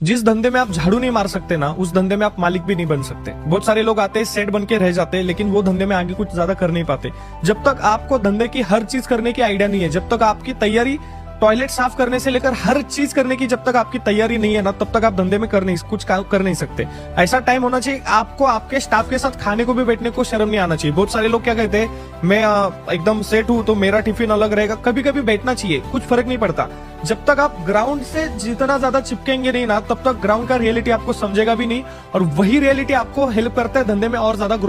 जिस धंधे में आप झाड़ू नहीं मार सकते ना, उस धंधे में आप मालिक भी नहीं बन सकते। बहुत सारे लोग आते हैं, सेट बन के रह जाते हैं, लेकिन वो धंधे में आगे कुछ ज्यादा कर नहीं पाते। जब तक आपको धंधे की हर चीज करने की आइडिया नहीं है, जब तक आपकी तैयारी टॉयलेट साफ करने से लेकर हर चीज करने की जब तक आपकी तैयारी नहीं है ना, तब तक आप धंधे में कुछ कर नहीं सकते। ऐसा टाइम होना चाहिए आपको आपके स्टाफ के साथ खाने को भी बैठने को शर्म नहीं आना चाहिए। बहुत सारे लोग क्या कहते हैं, मैं एकदम सेट हूं तो मेरा टिफिन अलग रहेगा। कभी कभी बैठना चाहिए, कुछ फर्क नहीं पड़ता। जब तक आप ग्राउंड से जितना ज्यादा चिपकेंगे नहीं ना, तब तक ग्राउंड का रियलिटी आपको समझेगा भी नहीं, और वही रियलिटी आपको हेल्प करता है धंधे में और ज्यादा ग्रो